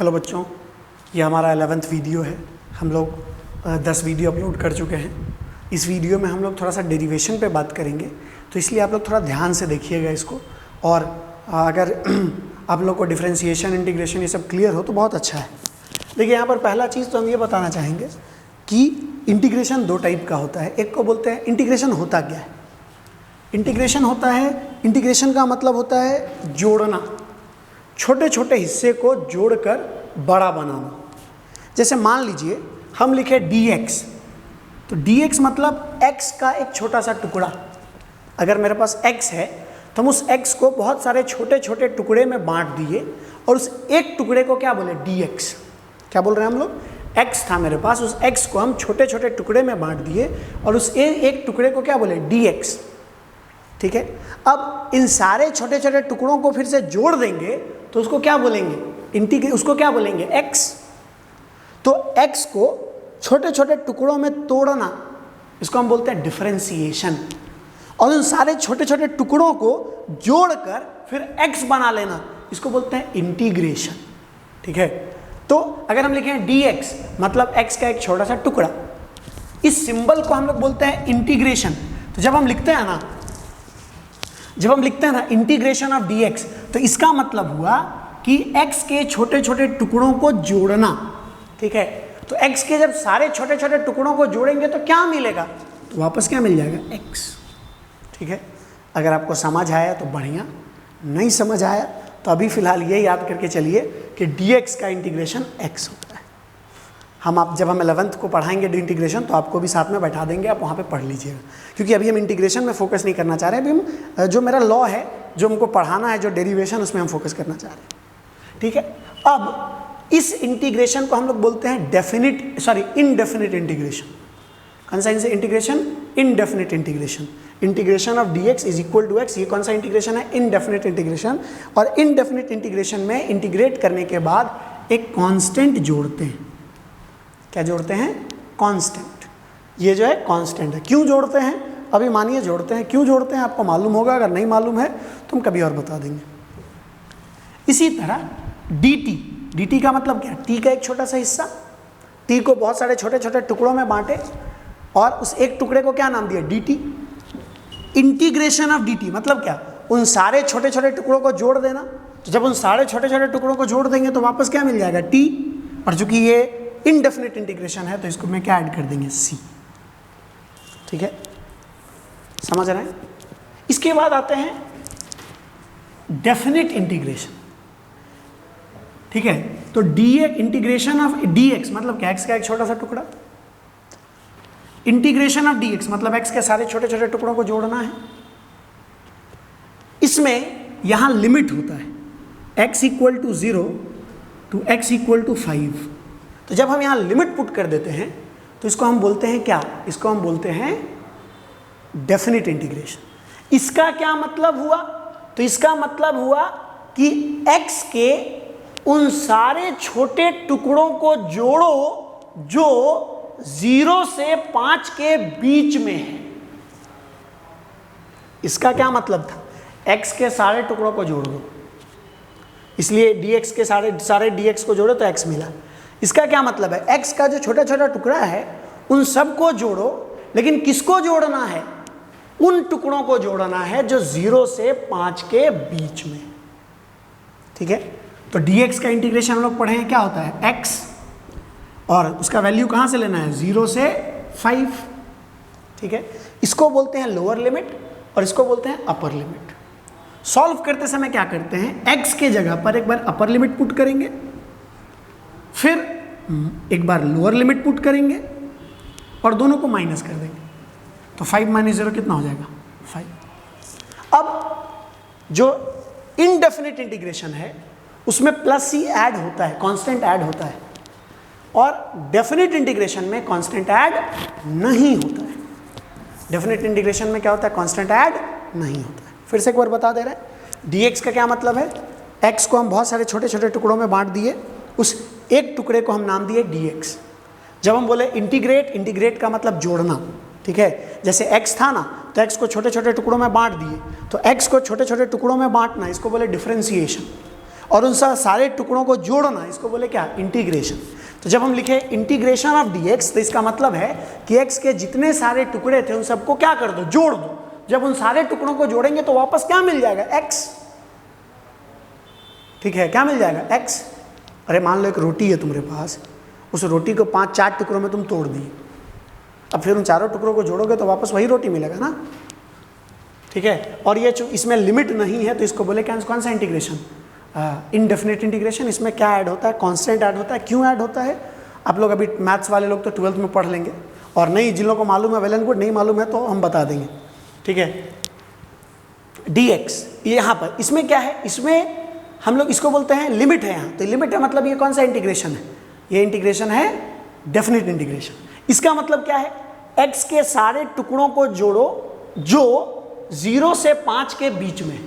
Hello बच्चों, ये हमारा 11th वीडियो है। हम लोग 10 वीडियो अपलोड कर चुके हैं। इस वीडियो में हम लोग थोड़ा सा डेरिवेशन पे बात करेंगे, तो इसलिए आप लोग थोड़ा ध्यान से देखिएगा इसको। और अगर आप लोग को डिफरेंशिएशन, इंटीग्रेशन ये सब क्लियर हो तो बहुत अच्छा है। देखिए यहाँ पर पहला चीज़ तो हम ये बताना चाहेंगे कि इंटीग्रेशन 2 टाइप का होता है। एक को बोलते हैं इंटीग्रेशन होता क्या है। इंटीग्रेशन होता है, इंटीग्रेशन का मतलब होता है जोड़ना, छोटे छोटे हिस्से को जोड़कर बड़ा बनाना। जैसे मान लीजिए हम लिखे dx, तो dx मतलब x का एक छोटा सा टुकड़ा। अगर मेरे पास x है तो हम उस x को बहुत सारे छोटे छोटे टुकड़े में बांट दिए और उस एक टुकड़े को क्या बोले, dx। क्या बोल रहे हैं हम लोग, x था मेरे पास, उस x को हम छोटे छोटे टुकड़े में बांट दिए और उस एक टुकड़े को क्या बोले, dx। ठीक है, अब इन सारे छोटे छोटे टुकड़ों को फिर से जोड़ देंगे तो उसको क्या बोलेंगे, उसको क्या बोलेंगे, x। तो x को छोटे छोटे टुकड़ों में तोड़ना, इसको हम बोलते हैं डिफरेंशिएशन। और उन सारे छोटे छोटे टुकड़ों को जोड़कर फिर x बना लेना, इसको बोलते हैं इंटीग्रेशन। ठीक है, तो अगर हम लिखें dx मतलब x का एक छोटा सा टुकड़ा, इस सिंबल को हम लोग बोलते हैं इंटीग्रेशन। तो जब हम लिखते हैं ना इंटीग्रेशन ऑफ dx, तो इसका मतलब हुआ कि x के छोटे छोटे टुकड़ों को जोड़ना। ठीक है, तो x के जब सारे छोटे छोटे टुकड़ों को जोड़ेंगे तो क्या मिलेगा, तो वापस क्या मिल जाएगा, x। ठीक है, अगर आपको समझ आया तो बढ़िया, नहीं समझ आया तो अभी फिलहाल ये याद करके चलिए कि dx का इंटीग्रेशन x होता है। जब हम 11th को पढ़ाएंगे इंटीग्रेशन तो आपको भी साथ में बैठा देंगे, आप वहाँ पे पढ़ लीजिएगा। क्योंकि अभी हम इंटीग्रेशन में फोकस नहीं करना चाह रहे हैं, अभी हम जो मेरा लॉ है, जो हमको पढ़ाना है, जो डेरिवेशन, उसमें हम फोकस करना चाह रहे हैं। ठीक है, अब इस इंटीग्रेशन को हम लोग बोलते हैं इनडेफिनिट इंटीग्रेशन। कौन सा integration, indefinite integration. Integration of dx is equal to x, ये कौन सा इंटीग्रेशन है, इनडेफिनिट इंटीग्रेशन। और इनडेफिनिट इंटीग्रेशन में इंटीग्रेट करने के बाद एक कांस्टेंट जोड़ते हैं। क्या जोड़ते हैं, कांस्टेंट। ये जो है कांस्टेंट है। क्यों जोड़ते हैं, अभी मानिए जोड़ते हैं। क्यों जोड़ते हैं आपको मालूम होगा, अगर नहीं मालूम है तो हम कभी और बता देंगे। इसी तरह dt का मतलब क्या, t का एक छोटा सा हिस्सा, t को बहुत सारे छोटे छोटे टुकड़ों में बांटे और उस एक टुकड़े को क्या नाम दिया, dt। इंटीग्रेशन ऑफ dt मतलब क्या, उन सारे छोटे छोटे टुकड़ों को जोड़ देना। तो जब उन सारे छोटे छोटे टुकड़ों को जोड़ देंगे तो वापस क्या मिल जाएगा, t। और चूंकि ये इनडेफिनिट इंटीग्रेशन है तो इसको में क्या ऐड कर देंगे, c। ठीक है, समझ रहे हैं। इसके बाद आते हैं डेफिनिट इंटीग्रेशन। ठीक है, तो इंटीग्रेशन ऑफ dx मतलब क्या, x का एक छोटा सा टुकड़ा। इंटीग्रेशन ऑफ dx मतलब x के सारे छोटे छोटे टुकड़ों को जोड़ना है। इसमें यहां लिमिट होता है x equal to 0 to x equal to 5। तो जब हम यहां लिमिट पुट कर देते हैं तो इसको हम बोलते हैं क्या, इसको हम बोलते हैं डेफिनिट इंटीग्रेशन। इसका क्या मतलब हुआ, तो इसका मतलब हुआ कि x के उन सारे छोटे टुकड़ों को जोड़ो जो 0 से 5 के बीच में है। इसका क्या मतलब था, x के सारे टुकड़ों को जोड़ दो, इसलिए dx के सारे dx को जोड़ो तो x मिला। इसका क्या मतलब है, x का जो छोटा छोटा टुकड़ा है उन सब को जोड़ो, लेकिन किसको जोड़ना है, उन टुकड़ों को जोड़ना है जो 0 से 5 के बीच में। ठीक है, तो dx का इंटीग्रेशन हम लोग पढ़े हैं, क्या होता है, x, और उसका वैल्यू कहां से लेना है, 0 से 5। ठीक है, इसको बोलते हैं लोअर लिमिट और इसको बोलते हैं अपर लिमिट। सॉल्व करते समय क्या करते हैं, x के जगह पर एक बार अपर लिमिट पुट करेंगे, फिर एक बार लोअर लिमिट पुट करेंगे और दोनों को माइनस कर देंगे। तो 5 माइनस 0 कितना हो जाएगा, 5। अब जो इनडेफिनिट इंटीग्रेशन है उसमें प्लस c ऐड होता है, कांस्टेंट ऐड होता है, और डेफिनिट इंटीग्रेशन में कांस्टेंट ऐड नहीं होता है। डेफिनिट इंटीग्रेशन में क्या होता है, कांस्टेंट ऐड नहीं होता है। फिर से एक बार बता दे रहे हैं, dx का क्या मतलब है, x को हम बहुत सारे छोटे छोटे टुकड़ों में बांट दिए, उस एक टुकड़े को हम नाम दिए dx। जब हम बोले इंटीग्रेट का मतलब जोड़ना। ठीक है, जैसे x था ना, तो x को छोटे छोटे टुकड़ों में बांट दिए, तो x को छोटे छोटे टुकड़ों में बांटना, इसको बोले डिफरेंशिएशन। और उन सारे टुकड़ों को जोड़ना, इसको बोले क्या, इंटीग्रेशन। तो जब हम लिखे इंटीग्रेशन ऑफ dx, तो इसका मतलब है कि x के जितने सारे टुकड़े थे उन सबको क्या कर दो, जोड़ दो। जब उन सारे टुकड़ों को जोड़ेंगे तो वापस क्या मिल जाएगा, x। ठीक है, क्या मिल जाएगा, x। अरे मान लो एक रोटी है तुम्हारे पास, उस रोटी को 5-4 टुकड़ों में तुम तोड़ दिए, अब फिर उन चारों टुकड़ों को जोड़ोगे तो वापस वही रोटी मिलेगा ना। ठीक है, और ये इसमें लिमिट नहीं है तो इसको बोले क्या, कौन सा इंटीग्रेशन, इनडेफिनेट इंटीग्रेशन। इसमें क्या ऐड होता है, कांस्टेंट ऐड होता है। क्यों ऐड होता है, आप लोग अभी मैथ्स वाले लोग तो 12th में पढ़ लेंगे, और नहीं जिन लोगों को मालूम है वेल एंड गुड, नहीं मालूम है तो हम बता देंगे। ठीक है, dx ये यहाँ पर, इसमें क्या है, इसमें हम लोग इसको बोलते हैं लिमिट है यहाँ। तो लिमिट है मतलब ये कौन सा इंटीग्रेशन है, ये इंटीग्रेशन है डेफिनेट इंटीग्रेशन। इसका मतलब क्या है, x के सारे टुकड़ों को जोड़ो जो 0 से 5 के बीच में,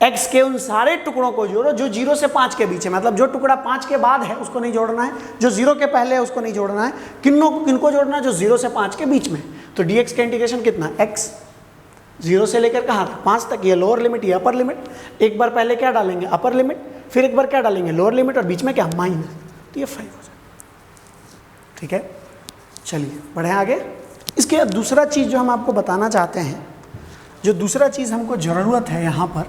x के उन सारे टुकड़ों को जोड़ो जो 0 से 5 के बीच है। मतलब जो टुकड़ा 5 के बाद है उसको नहीं जोड़ना है, जो 0 के पहले है उसको नहीं जोड़ना है। किनको जोड़ना है, जो 0 से 5 के बीच में। तो dx का इंटीग्रेशन कितना, x 0 से लेकर कहाँ तक, 5 तक। ये लोअर लिमिट, ये अपर लिमिट। एक बार पहले क्या डालेंगे, अपर लिमिट, फिर एक बार क्या डालेंगे, लोअर लिमिट, और बीच में क्या, माइनस। तो ये 5 हो जाए। ठीक है, चलिए बढ़े आगे। इसके बाद दूसरा चीज़ जो हम आपको बताना चाहते हैं, जो दूसरा चीज़ हमको ज़रूरत है यहाँ पर,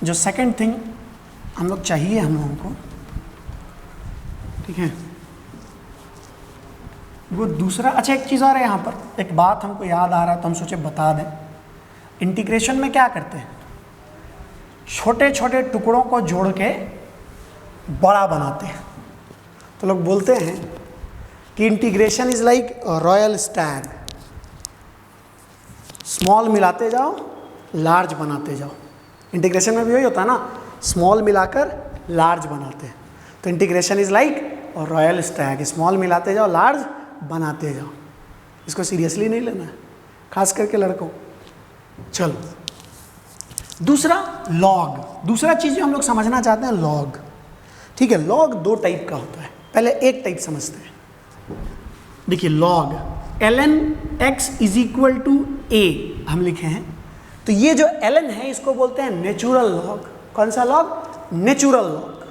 जो सेकंड थिंग हम लोग चाहिए हम लोगों को, ठीक है, वो दूसरा, अच्छा एक चीज़ और है यहाँ पर, एक बात हमको याद आ रहा है तो हम सोचे बता दें। इंटीग्रेशन में क्या करते हैं, छोटे छोटे टुकड़ों को जोड़ के बड़ा बनाते हैं। तो लोग बोलते हैं कि integration is like royal Stag, small मिलाते जाओ लार्ज बनाते जाओ। इंटीग्रेशन में भी वही होता है ना, स्मॉल मिलाकर लार्ज बनाते हैं। तो integration is like royal Stag, small मिलाते जाओ लार्ज बनाते जाओ। इसको सीरियसली नहीं लेना है, खास करके लड़कों। चलो दूसरा, लॉग। दूसरा चीज़ जो हम लोग समझना चाहते हैं, लॉग। ठीक है, लॉग 2 टाइप का होता है। पहले एक टाइप समझते हैं। देखिए log ln x is equal to a हम लिखे हैं। तो ये जो ln है इसको बोलते हैं नेचुरल लॉग। कौन सा लॉग, नेचुरल लॉग।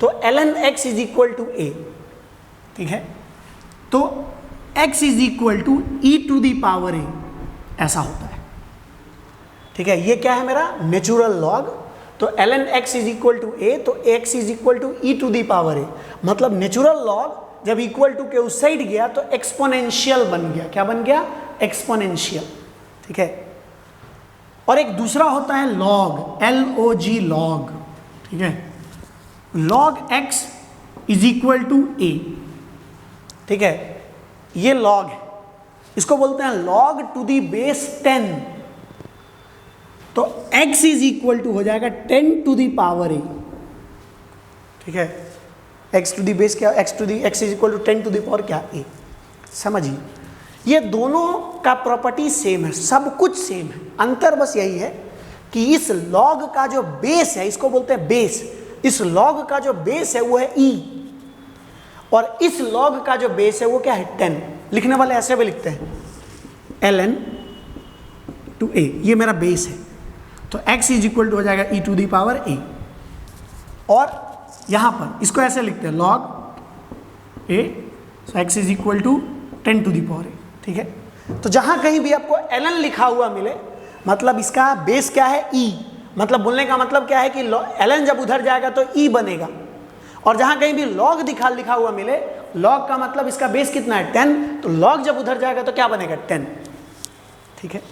तो ln x is equal to a, ठीक है। तो x is equal to e to the power a, ऐसा होता है। ठीक है, ये क्या है मेरा नेचुरल लॉग। तो ln x is equal to a, तो x is equal to e to the power a। मतलब नेचुरल लॉग जब इक्वल टू के उस साइड गया तो एक्सपोनेंशियल बन गया। क्या बन गया, एक्सपोनेंशियल। ठीक है, और एक दूसरा होता है लॉग, LOG लॉग। ठीक है, log x is equal to a। ठीक है, ये लॉग है, इसको बोलते हैं लॉग टू दी बेस 10। तो x इज इक्वल टू हो जाएगा 10 टू दी पावर a। ठीक है, x टू दी बेस क्या, x is equal to 10 to the power क्या, a। समझिए, ये दोनों का प्रॉपर्टी सेम है, सब कुछ सेम है। अंतर बस यही है कि इस लॉग का जो बेस है, इसको बोलते हैं बेस, इस लॉग का जो बेस है वो है e, और इस लॉग का जो बेस है वो क्या है 10। लिखने वाले ऐसे भी लिखते हैं ln टू a, ये मेरा बेस है। तो x इज इक्वल टू हो जाएगा e to the power a, और यहाँ पर इसको ऐसे लिखते हैं log a, so x is equal to 10 to the power a। ठीक है, तो जहाँ कहीं भी आपको ln लिखा हुआ मिले, मतलब इसका बेस क्या है e, मतलब बोलने का मतलब क्या है कि ln जब उधर जाएगा तो e बनेगा। और जहाँ कहीं भी log लिखा हुआ मिले, log का मतलब इसका बेस कितना है 10, तो log जब उधर जाएगा तो क्या बनेगा 10। ठीक है,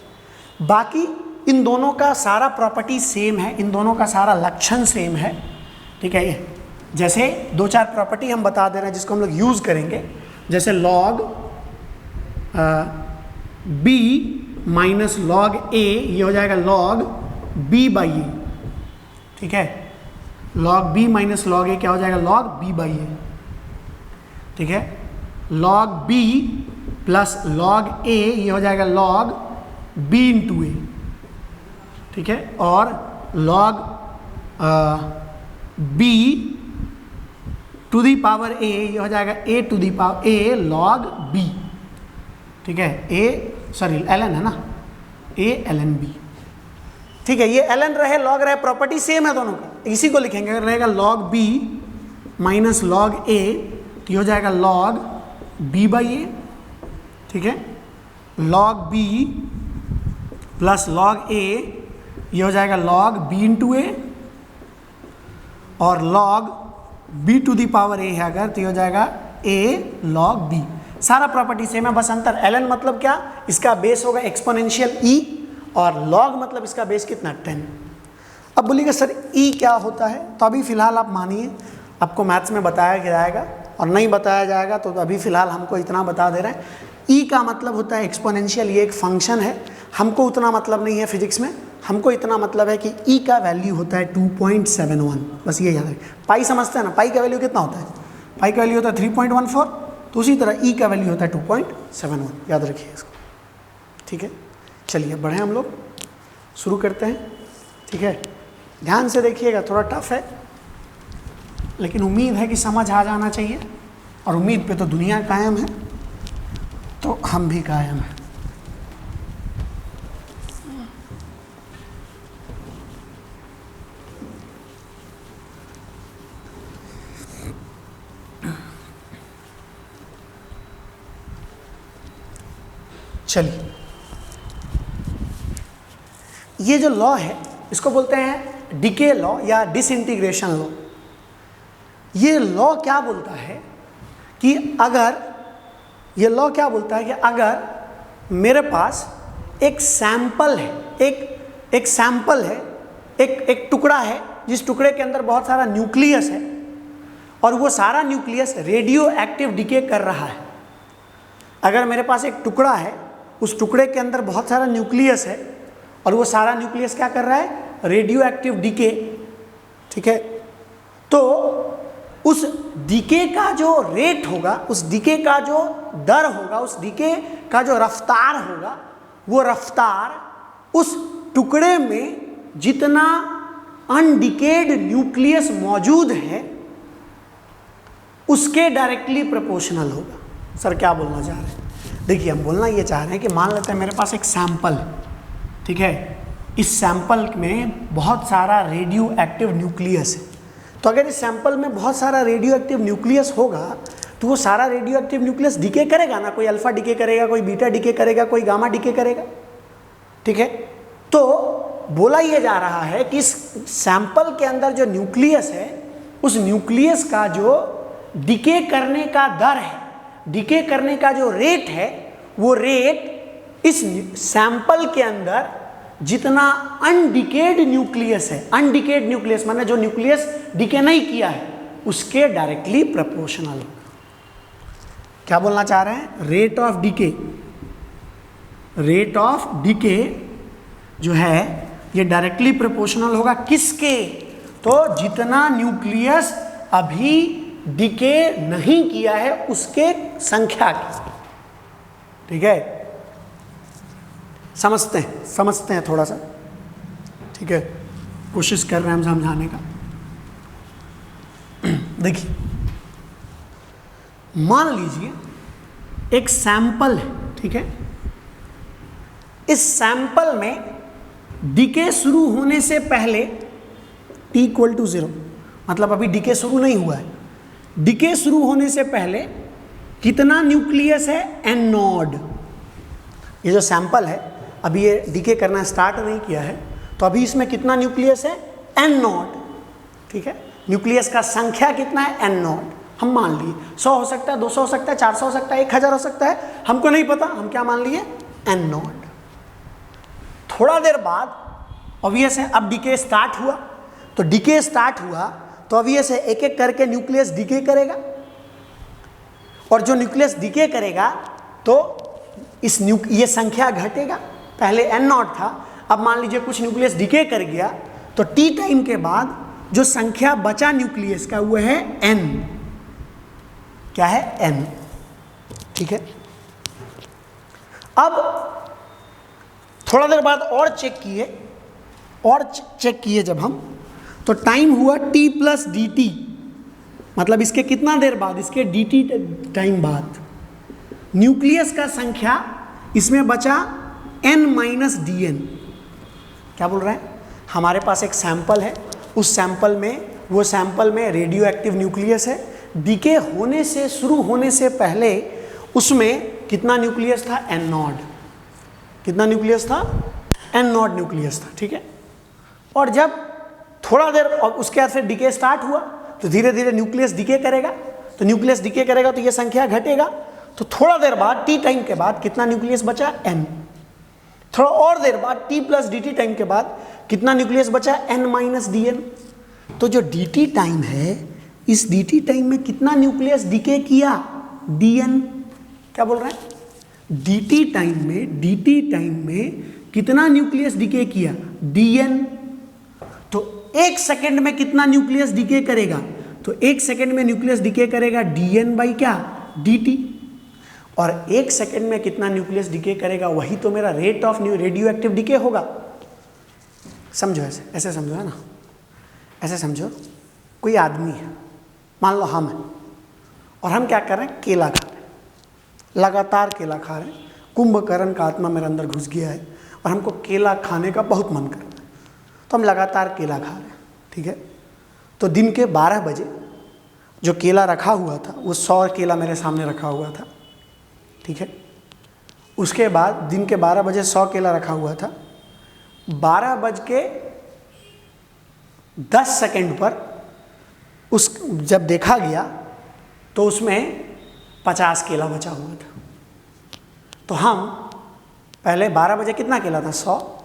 बाकी इन दोनों का सारा प्रॉपर्टी सेम है, इन दोनों का सारा लक्षण सेम है। ठीक है, ये जैसे 2-4 प्रॉपर्टी हम बता दे रहे हैं जिसको हम लोग यूज़ करेंगे, जैसे log b minus log a, ये हो जाएगा log b बाई a। ठीक है, log b minus log a क्या हो जाएगा log b बाई a। ठीक है, log b plus log a, ये हो जाएगा log b इंटू a। ठीक है, और log b to the power a, ये हो जाएगा a to the power a log b। ठीक है, ln है ना, a ln b। ठीक है, ये ln रहे लॉग रहे, प्रॉपर्टी सेम है दोनों का, इसी को लिखेंगे। अगर रहेगा log b minus log a तो ये हो जाएगा log b बाई ए, ठीक है, log b plus log a ये हो जाएगा log b इंटू ए, और log b to the power a है अगर तो ये हो जाएगा a log b। सारा प्रॉपर्टी सेम है, बस अंतर ln मतलब क्या, इसका बेस होगा एक्सपोनेंशियल e, और log मतलब इसका बेस कितना 10। अब बोलिएगा सर e क्या होता है, तो अभी फिलहाल आप मानिए आपको मैथ्स में बताया जाएगा और नहीं बताया जाएगा, तो अभी फिलहाल हमको इतना बता दे रहे हैं। e का मतलब होता है एक्सपोनेंशियल, ये एक फंक्शन है, हमको उतना मतलब नहीं है फिजिक्स में, हमको इतना मतलब है कि e का वैल्यू होता है 2.71, बस ये याद रखें। पाई समझते हैं ना, पाई का वैल्यू कितना होता है, पाई का वैल्यू होता है 3.14, तो उसी तरह e का वैल्यू होता है 2.71, याद रखिए इसको, ठीक है। चलिए बढ़े हम लोग, शुरू करते हैं, ठीक है। ध्यान से देखिएगा, थोड़ा टफ है लेकिन उम्मीद है कि समझ आ जाना चाहिए, और उम्मीद पे तो दुनिया कायम है, तो हम भी कायम हैं। चलिए, ये जो लॉ है इसको बोलते हैं डिके लॉ या डिसइंटीग्रेशन लॉ। ये लॉ क्या बोलता है कि अगर, ये लॉ क्या बोलता है कि अगर मेरे पास एक सैंपल है, एक सैंपल है, एक टुकड़ा है, जिस टुकड़े के अंदर बहुत सारा न्यूक्लियस है, और वो सारा न्यूक्लियस रेडियो एक्टिव डिके कर रहा है। अगर मेरे पास एक टुकड़ा है, उस टुकड़े के अंदर बहुत सारा न्यूक्लियस है, और वो सारा न्यूक्लियस क्या कर रहा है, रेडियो एक्टिव डिके, ठीक है, तो उस डिके का जो रेट होगा, उस डिके का जो दर होगा, उस डिके का जो रफ्तार होगा, वो रफ्तार उस टुकड़े में जितना अनडिकेड न्यूक्लियस मौजूद है उसके डायरेक्टली प्रोपोर्शनल होगा। सर क्या बोलना चाह रहे हैं, देखिए हम बोलना ये चाह रहे हैं कि मान लेते हैं मेरे पास एक सैंपल है, ठीक है, इस सैंपल में बहुत सारा रेडियो एक्टिव न्यूक्लियस है, तो अगर इस सैंपल में बहुत सारा रेडियो एक्टिव न्यूक्लियस होगा तो वो सारा रेडियो एक्टिव न्यूक्लियस डिके करेगा ना, कोई अल्फा डिके करेगा, कोई बीटा डिके करेगा, कोई गामा डिके करेगा, ठीक है। तो बोला ये जा रहा है कि इस सैंपल के अंदर जो न्यूक्लियस है, उस न्यूक्लियस का जो डिके करने का दर है, डिके करने का जो रेट है, वो रेट इस सैंपल के अंदर जितना अनडिकेड न्यूक्लियस है, अनडिकेड न्यूक्लियस माने जो न्यूक्लियस डिके नहीं किया है, उसके डायरेक्टली प्रोपोर्शनल होगा। क्या बोलना चाह रहे हैं, rate of decay, rate of decay जो है ये डायरेक्टली प्रोपोर्शनल होगा किसके, तो जितना न्यूक्लियस अभी डिके नहीं किया है उसके संख्या की, ठीक है। समझते हैं थोड़ा सा, ठीक है, कोशिश कर रहे हैं हम समझाने का। देखिए मान लीजिए एक सैंपल है, ठीक है, इस सैंपल में डिके शुरू होने से पहले t = 0, मतलब अभी डिके शुरू नहीं हुआ है, डिके शुरू होने से पहले कितना न्यूक्लियस है, n नॉड। ये जो सैंपल है अभी ये डिके करना स्टार्ट नहीं किया है, तो अभी इसमें कितना न्यूक्लियस है, n नॉट, ठीक है। न्यूक्लियस का संख्या कितना है, n नॉट। हम मान लिए 100 हो सकता है, 200 हो सकता है, 400 हो सकता है, 1000 हो सकता है, हमको नहीं पता, हम क्या मान लिए, n नॉट। थोड़ा देर बाद ऑब्वियस है अब डिके स्टार्ट हुआ, तो डिके स्टार्ट हुआ तो ऑब्वियस है एक एक करके न्यूक्लियस डिके करेगा, और जो न्यूक्लियस डिके करेगा तो ये संख्या घटेगा। पहले n नॉट था, अब मान लीजिए कुछ न्यूक्लियस डिके कर गया, तो t टाइम के बाद जो संख्या बचा न्यूक्लियस का वो है n, क्या है, n, ठीक है। अब थोड़ा देर बाद और चेक किए जब हम, तो टाइम हुआ t + dt, मतलब इसके कितना देर बाद, इसके dt टाइम बाद न्यूक्लियस का संख्या इसमें बचा n - dn। क्या बोल रहा है, हमारे पास एक सैंपल है, उस सैंपल में, वो सैंपल में रेडियो एक्टिव न्यूक्लियस है, डीके होने से, शुरू होने से पहले उसमें कितना न्यूक्लियस था, एन नॉड। कितना न्यूक्लियस था, एन नॉड न्यूक्लियस था, ठीक है। और जब थोड़ा देर और उसके बाद फिर डीके स्टार्ट हुआ तो धीरे धीरे न्यूक्लियस डीके करेगा, तो न्यूक्लियस डीके करेगा तो ये संख्या घटेगा, तो थोड़ा देर बाद टी टाइम के बाद कितना न्यूक्लियस बचा, एन। थोड़ा और देर बाद T plus D T time के बाद कितना न्यूक्लियस बचा, एन माइनस डी एन। तो जो डी टी टाइम है, इस डी टी टाइम में कितना न्यूक्लियस डीके किया, डी एन। क्या बोल रहे हैं, डी टी टाइम में कितना न्यूक्लियस डीके किया, डी एन। तो 1 सेकेंड में कितना न्यूक्लियस डीके करेगा, तो 1 सेकेंड में न्यूक्लियस डीके करेगा डी एन बाई क्या, डी टी। और 1 सेकेंड में कितना न्यूक्लियस डीके करेगा, वही तो मेरा rate of radioactive decay होगा। समझो, ऐसे समझो, है ना, ऐसे समझो। कोई आदमी है, मान लो हम हैं, और हम क्या कर रहे हैं, केला खा रहे हैं, लगातार केला खा रहे हैं। कुंभकर्ण का आत्मा मेरे अंदर घुस गया है और हमको केला खाने का बहुत मन कर रहा है, तो हम लगातार केला खा रहे हैं, ठीक है। तो दिन के 12 बजे जो केला रखा हुआ था, वो 100 केला मेरे सामने रखा हुआ था, ठीक है। उसके बाद दिन के 12 बजे 100 केला रखा हुआ था, 12:10 पर उस जब देखा गया तो उसमें 50 केला बचा हुआ था। तो हम पहले 12 बजे कितना केला था, 100,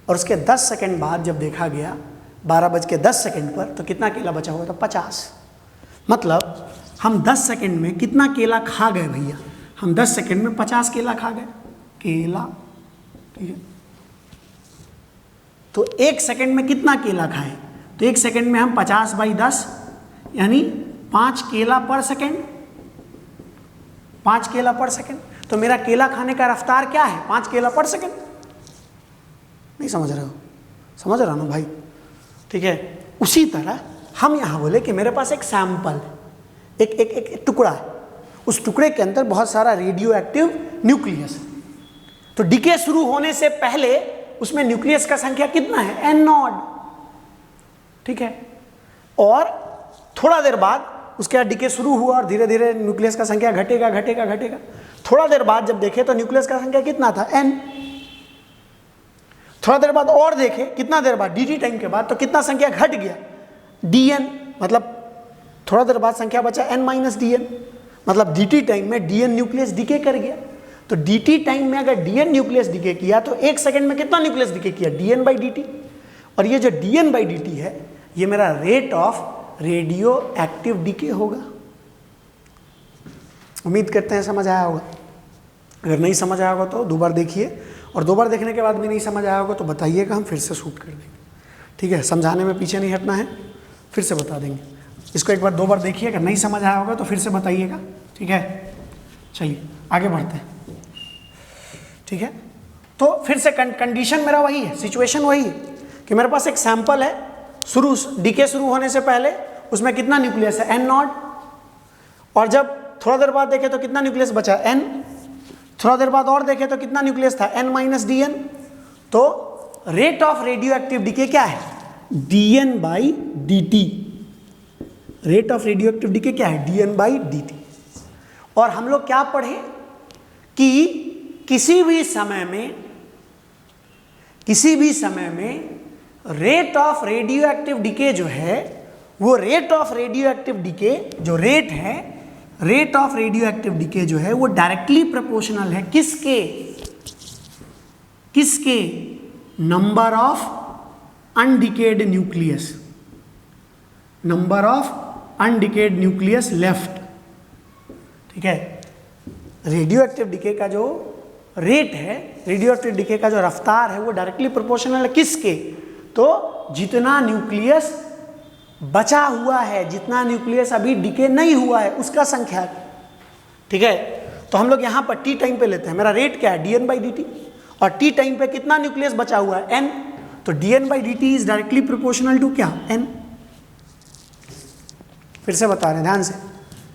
और उसके 10 सेकंड बाद जब देखा गया 12:10 पर, तो कितना केला बचा हुआ था, 50। मतलब हम 10 सेकंड में कितना केला खा गए भैया, हम 10 सेकंड में 50 केला खा गए, केला, ठीक है। तो 1 सेकंड में कितना केला खाएं, तो 1 सेकंड में हम 50/10 यानी 5 केला पर सेकंड, 5 केला पर सेकंड। तो मेरा केला खाने का रफ्तार क्या है, 5 केला पर सेकंड। नहीं समझ रहे हो, समझ रहा ना भाई, ठीक है। उसी तरह हम यहाँ बोले कि मेरे पास एक सैंपल, एक टुकड़ा है, उस टुकड़े के अंदर बहुत सारा रेडियो एक्टिव न्यूक्लियस है। तो डीके शुरू होने से पहले उसमें न्यूक्लियस का संख्या कितना है, एन नॉड, ठीक है। और थोड़ा देर बाद उसके बाद डीके शुरू हुआ और धीरे धीरे न्यूक्लियस का संख्या घटेगा घटेगा घटेगा। थोड़ा देर बाद जब देखे तो न्यूक्लियस का संख्या कितना था, एन। थोड़ा देर बाद और देखे, कितना देर बाद, डी टी टाइम के बाद, तो कितना संख्या घट गया, डी एन। मतलब थोड़ा देर बाद संख्या बचा एन माइनस डी एन, मतलब डी टी टाइम में डी एन न्यूक्लियस डीके कर गया। तो डी टी टाइम में अगर डी एन न्यूक्लियस डीके किया तो 1 सेकंड में कितना न्यूक्लियस डीके किया, d n by d t. और ये जो d n by d t है, ये मेरा rate of radioactive decay होगा। उम्मीद करते हैं समझ आया होगा। अगर नहीं समझ आया होगा तो 2 बार देखिए, और 2 बार देखने के बाद भी नहीं समझ आया होगा तो बताइएगा, हम फिर से शूट कर देंगे, ठीक है। समझाने में पीछे नहीं हटना है, फिर से बता देंगे। इसको एक बार 2 बार देखिए, अगर नहीं समझ आया होगा तो फिर से बताइएगा, ठीक है। चलिए आगे बढ़ते हैं, ठीक है। तो फिर से कंडीशन मेरा वही है, सिचुएशन वही है कि मेरे पास एक सैंपल है, डीके शुरू होने से पहले उसमें कितना न्यूक्लियस है, एन नॉट। और जब थोड़ा देर बाद देखे तो कितना न्यूक्लियस बचा, एन। थोड़ा देर बाद और देखे तो कितना न्यूक्लियस था, एन माइनस डी एन। तो rate of radioactive decay क्या है, d n by d t. Rate of radioactive decay क्या है, d n by d t. और हम लोग क्या पढ़े कि किसी भी समय में rate of radioactive decay जो है, वो rate of radioactive decay जो रेट है, rate of radioactive decay जो है वो डायरेक्टली प्रोपोर्शनल है किसके number of undecayed nucleus, number of undecayed nucleus left, ठीक है। रेडियो एक्टिव डीके का जो रेट है, रेडियो एक्टिव डीके का जो रफ्तार है, वो डायरेक्टली प्रोपोर्शनल है किसके, तो जितना न्यूक्लियस बचा हुआ है, जितना न्यूक्लियस अभी डीके नहीं हुआ है, उसका संख्या, ठीक है। तो हम लोग यहाँ पर टी टाइम पे लेते हैं, मेरा रेट क्या है, d n by d t, और टी टाइम पे कितना न्यूक्लियस बचा हुआ है, एन। तो d n by d t is directly proportional to क्या, एन। फिर से बता रहे हैं ध्यान से,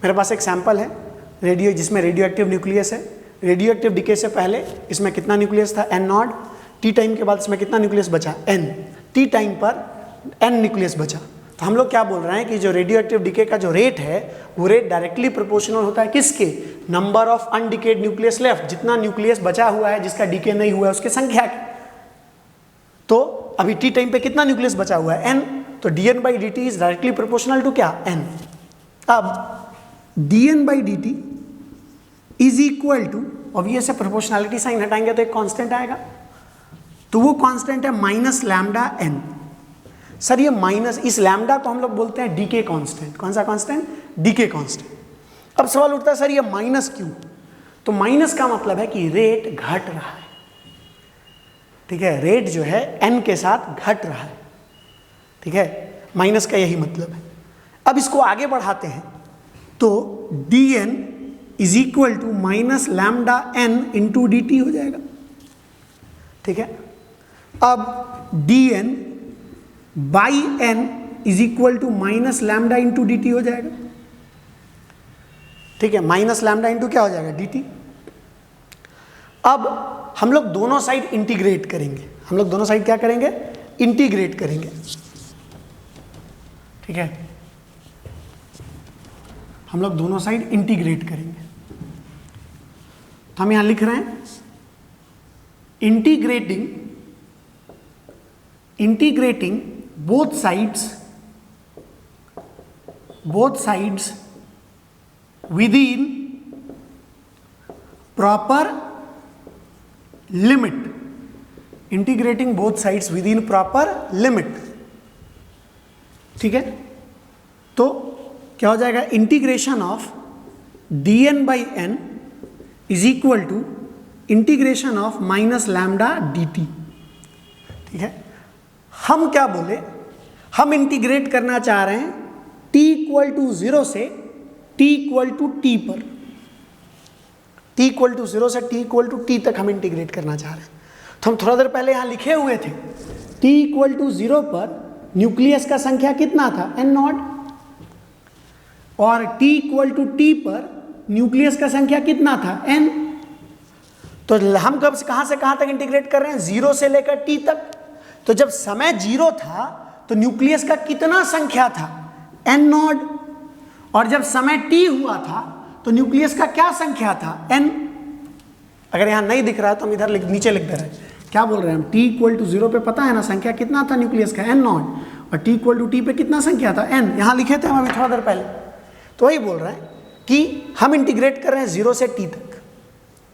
मेरे पास एक सैंपल है रेडियो, जिसमें रेडियो एक्टिव न्यूक्लियस है। रेडियो एक्टिव डीके से पहले इसमें कितना न्यूक्लियस था, एन नॉट। टी टाइम के बाद इसमें कितना न्यूक्लियस बचा, एन। टी टाइम पर n न्यूक्लियस बचा। तो हम लोग क्या बोल रहे हैं कि जो रेडियो एक्टिव डिके का जो रेट है वो रेट डायरेक्टली प्रोपोर्शनल होता है किसके, number of undecayed nucleus left, जितना न्यूक्लियस बचा हुआ है जिसका डिके नहीं हुआ है उसकी संख्या की। तो अभी टी टाइम पे कितना न्यूक्लियस बचा हुआ है, n, तो dn by dt is directly proportional to क्या, n। अब dn by dt is equal to, obvious है प्रोपोर्शनलिटी साइन हटाएंगे तो एक कांस्टेंट आएगा, तो वो कांस्टेंट है माइनस लैम्डा n। सर ये माइनस, इस लैम्डा को हम लोग बोलते हैं डीके कांस्टेंट। कौन सा कांस्टेंट, डीके कांस्टेंट। अब सवाल उठता है सर ये माइनस क्यों, तो माइनस का मतलब है कि रेट घट रहा है, ठीक है, रेट जो है n के साथ घट रहा है, ठीक है, माइनस का यही मतलब है। अब इसको आगे बढ़ाते हैं तो dn is equal to minus lambda n into d t हो जाएगा, ठीक है। अब dn by n is equal to minus lambda into d t हो जाएगा, ठीक है, माइनस लैम्डा इंटू क्या हो जाएगा, डी टी। अब हम लोग दोनों साइड इंटीग्रेट करेंगे, हम लोग दोनों साइड क्या करेंगे, इंटीग्रेट करेंगे, ठीक है, हम लोग दोनों साइड इंटीग्रेट करेंगे। तो हम यहां लिख रहे हैं integrating both sides within proper limit, integrating both sides within proper limit, ठीक है। तो क्या हो जाएगा, integration of dn by n is equal to integration of minus lambda d t, ठीक है। हम क्या बोले, हम इंटीग्रेट करना चाह रहे हैं t इक्वल टू 0 से t इक्वल टू t पर, t इक्वल टू 0 से t इक्वल टू t तक हम इंटीग्रेट करना चाह रहे हैं। तो हम थोड़ा देर पहले यहां लिखे हुए थे t इक्वल टू 0 पर न्यूक्लियस का संख्या कितना था, n नॉट, और t इक्वल टू t पर न्यूक्लियस का संख्या कितना था, n। तो हम कब कहां से कहां तक इंटीग्रेट कर रहे हैं, 0 से लेकर t तक। तो जब समय 0 था तो न्यूक्लियस का कितना संख्या था, n नॉट, और जब समय t हुआ था तो न्यूक्लियस का क्या संख्या था, n। अगर यहां नहीं दिख रहा है तो हम इधर नीचे लिख दे रहे हैं, क्या बोल रहे हैं हम, t इक्वल टू 0 पे पता है ना संख्या कितना था न्यूक्लियस का, n नॉट, और t इक्वल टू t पे कितना संख्या था, n। यहां लिखे थे हम अभी थोड़ा देर पहले। तो वही बोल रहे हैं कि हम इंटीग्रेट कर रहे हैं 0 से t तक।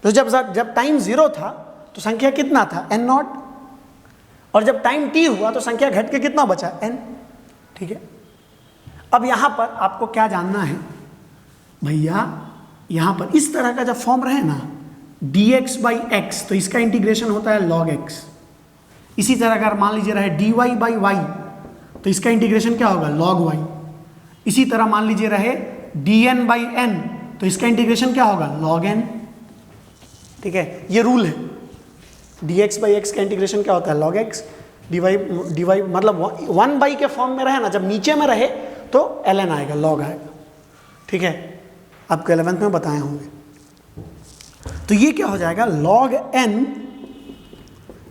तो जब टाइम 0 था तो संख्या कितना था, n नॉट, और जब टाइम t हुआ तो संख्या घट के कितना बचा, n, ठीक है। अब यहां पर आपको क्या जानना है भैया, यहां पर इस तरह का जब फॉर्म रहे ना dx बाई एक्स, तो इसका इंटीग्रेशन होता है log x। इसी तरह अगर मान लीजिए रहे dy बाई y, तो इसका इंटीग्रेशन क्या होगा, log y। इसी तरह मान लीजिए रहे dn बाई n, तो इसका इंटीग्रेशन क्या होगा, log n, ठीक है। ये रूल है, dx बाई एक्स का इंटीग्रेशन क्या होता है, log x, dy मतलब 1 बाई के फॉर्म में रहे ना, जब नीचे में रहे तो ln आएगा, log आएगा, ठीक है, आपको 11th में बताए होंगे। तो ये क्या हो जाएगा, log n,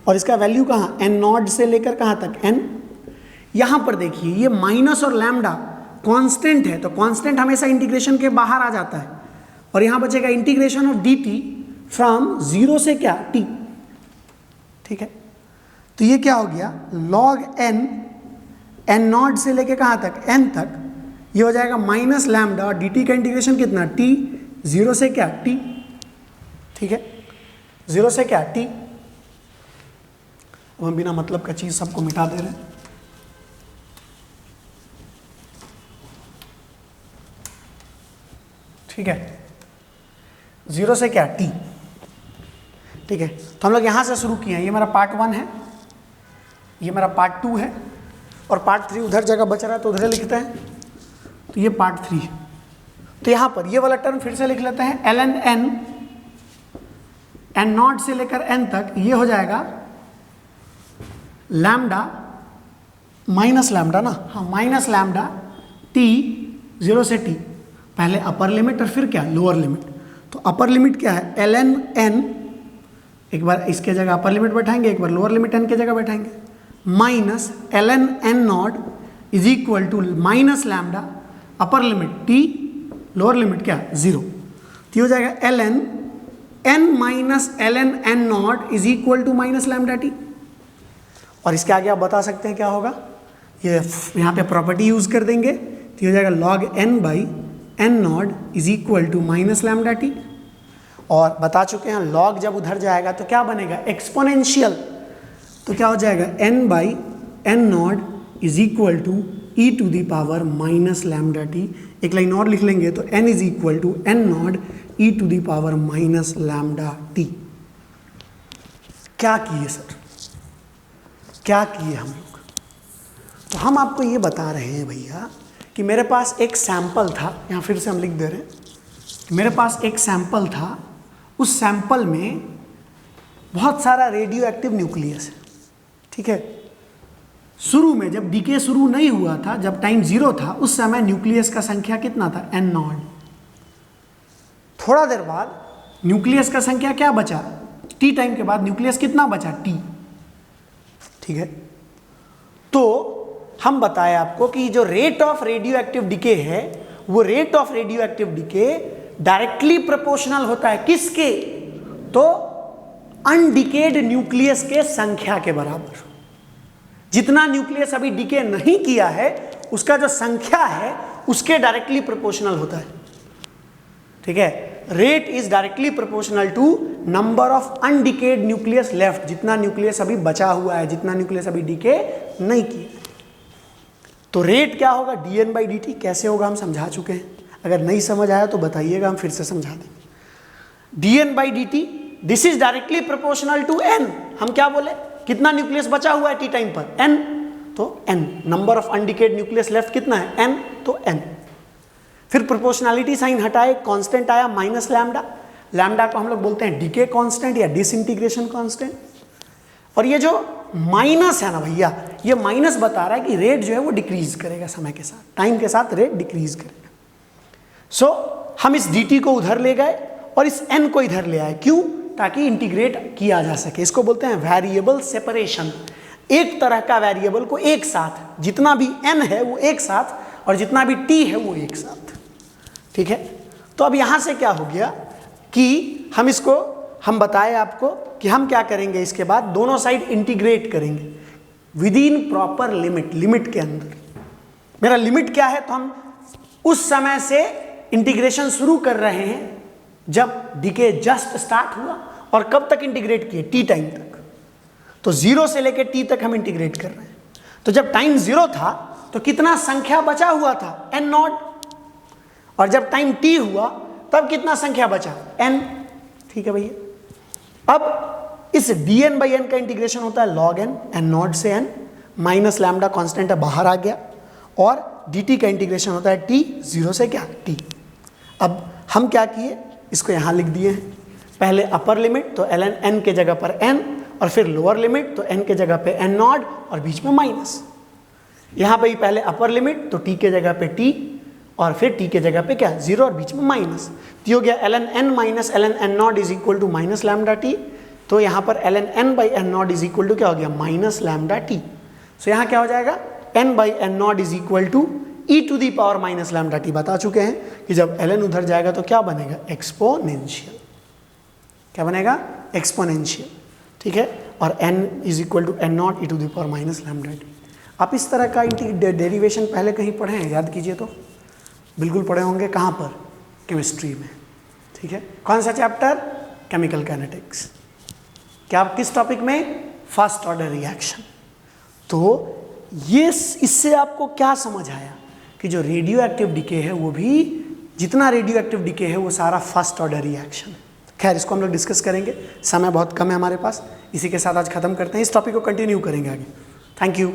और इसका वैल्यू कहाँ, n नॉट से लेकर कहाँ तक, n। यहां पर देखिए ये माइनस और लैम्डा कांस्टेंट है, तो कांस्टेंट हमेशा इंटीग्रेशन के बाहर आ जाता है, और यहां बचेगा इंटीग्रेशन ऑफ dt फ्रॉम 0 से क्या, t, ठीक है। तो ये क्या हो गया, log n नॉट से लेके कहाँ तक, n तक, ये हो जाएगा माइनस लैम्डा, और dt का इंटीग्रेशन कितना, t, 0 से क्या, t, ठीक है, 0 से क्या, t। अब हम बिना मतलब का चीज सबको मिटा दे रहे हैं, ठीक है, 0 से क्या, t, ठीक है। तो हम लोग यहां से शुरू किए हैं, ये मेरा पार्ट 1 है, ये मेरा पार्ट 2 है, और पार्ट 3 उधर जगह बच रहा है तो उधर लिखते हैं, तो ये पार्ट 3 है। तो यहां पर ये वाला टर्म फिर से लिख लेते हैं, ln n नॉट से लेकर n तक, ये हो जाएगा लैम्डा माइनस लैम्डा ना, हाँ, माइनस लैम्डा t 0 से t, पहले अपर लिमिट और फिर क्या, लोअर लिमिट। तो अपर लिमिट क्या है, ln n, एक बार इसके जगह अपर लिमिट बैठाएंगे, एक बार लोअर लिमिट n की जगह बैठाएंगे, minus ln n not is equal to minus lambda upper limit t, lower limit क्या 0। तो ये हो जाएगा ln n minus ln n not is equal to minus lambda t। और इसके आगे आप बता सकते हैं क्या होगा, ये यहाँ पे प्रॉपर्टी यूज कर देंगे, तो ये हो जाएगा log n by n not is equal to minus lambda t। और बता चुके हैं log जब उधर जाएगा तो क्या बनेगा, एक्सपोनेंशियल। तो क्या हो जाएगा n by n not is equal to e to the power minus lambda t। एक लाइन और लिख लेंगे तो n is equal to n not e to the power minus lambda t। क्या किए सर, क्या किए हम लोग? तो हम आपको ये बता रहे हैं भैया कि मेरे पास एक सैंपल था, यहाँ फिर से हम लिख दे रहे हैं, मेरे पास एक सैंपल था, उस सैंपल में बहुत सारा रेडियो एक्टिव न्यूक्लियस है, ठीक है। शुरू में जब डीके शुरू नहीं हुआ था, जब टाइम 0 था, उस समय न्यूक्लियस का संख्या कितना था, n नॉट। थोड़ा देर बाद न्यूक्लियस का संख्या क्या बचा, t टाइम के बाद न्यूक्लियस कितना बचा, t, ठीक है। तो हम बताए आपको कि जो rate of radio active decay है, वो rate of radio active decay directly proportional होता है किसके, तो अनडिकेड न्यूक्लियस के संख्या के बराबर। जितना न्यूक्लियस अभी डिके नहीं किया है उसका जो संख्या है उसके डायरेक्टली प्रोपोर्शनल होता है, ठीक है। Rate is directly proportional to number of undecayed nucleus left, जितना न्यूक्लियस अभी बचा हुआ है, जितना न्यूक्लियस अभी डिके नहीं किया। तो रेट क्या होगा, dn बाई dt। कैसे होगा हम समझा चुके हैं, अगर नहीं समझ आया तो बताइएगा, हम फिर से समझा देंगे। dn by dt this is directly proportional to n। हम क्या बोले, कितना न्यूक्लियस बचा हुआ है t टाइम पर, n, तो n number of undecayed nucleus left कितना है, n, तो n। फिर प्रोपोर्शनलिटी साइन हटाए, कांस्टेंट आया माइनस लैम्डा। लैम्डा को हम लोग बोलते हैं डीके कांस्टेंट या डिसइंटीग्रेशन कांस्टेंट। और ये जो माइनस है ना भैया, ये माइनस बता रहा है कि रेट जो है वो डिक्रीज करेगा समय के साथ, टाइम के साथ रेट डिक्रीज करेगा। सो हम इस dt को उधर ले गए और इस n को इधर ले आए, क्यों, ताकि इंटीग्रेट किया जा सके। इसको बोलते हैं वेरिएबल सेपरेशन। एक तरह का वेरिएबल को एक साथ, जितना भी n है वो एक साथ और जितना भी t है वो एक साथ, ठीक है। तो अब यहां से क्या हो गया कि हम इसको, हम बताए आपको कि हम क्या करेंगे, इसके बाद दोनों साइड इंटीग्रेट करेंगे with in proper limit, limit के अंदर। मेरा लिमिट क्या है, तो हम उस समय से इंटीग्रेशन शुरू कर रहे हैं जब डीके जस्ट स्टार्ट हुआ, और कब तक इंटीग्रेट किए, टी टाइम तक। तो 0 से लेकर टी तक हम इंटीग्रेट कर रहे हैं। तो जब टाइम 0 था तो कितना संख्या बचा हुआ था, n नॉट, और जब टाइम t हुआ तब कितना संख्या बचा, n, ठीक है भैया। अब इस dn बाई n का इंटीग्रेशन होता है log n, n नॉट से n, माइनस लैम्डा कॉन्स्टेंट है बाहर आ गया, और dt का इंटीग्रेशन होता है t, 0 से क्या, t। अब हम क्या किए, इसको यहाँ लिख दिए हैं, पहले अपर लिमिट तो ln n के जगह पर n, और फिर लोअर लिमिट तो n के जगह पे n नॉट और बीच में माइनस। यहाँ पे पहले अपर लिमिट तो t के जगह पे t, और फिर t के जगह पे क्या, 0 और बीच में माइनस। तो हो गया ln n minus ln n not is equal to minus lambda t। तो यहाँ पर ln n by n not is equal to क्या हो गया, माइनस लैम्डा t। सो यहाँ क्या हो जाएगा, n by n not is equal to e to the power minus lambda t। बता चुके हैं कि जब ln उधर जाएगा तो क्या बनेगा, एक्सपोनेंशियल। क्या बनेगा, एक्सपोनेंशियल, ठीक है। और n is equal to n not e to the power minus lambda t। आप इस तरह का डेरिवेशन पहले कहीं पढ़े हैं, याद कीजिए तो, बिल्कुल पढ़े होंगे। कहाँ पर, केमिस्ट्री में, ठीक है। कौन सा चैप्टर, केमिकल काइनेटिक्स। क्या, किस टॉपिक में, फर्स्ट ऑर्डर रिएक्शन। तो ये इससे आपको क्या समझ आया कि जो रेडियो एक्टिव डिके है वो भी, जितना रेडियो एक्टिव डिके है वो सारा फर्स्ट ऑर्डर रिएक्शन है। खैर इसको हम लोग डिस्कस करेंगे, समय बहुत कम है हमारे पास, इसी के साथ आज खत्म करते हैं। इस टॉपिक को कंटिन्यू करेंगे आगे। Thank you.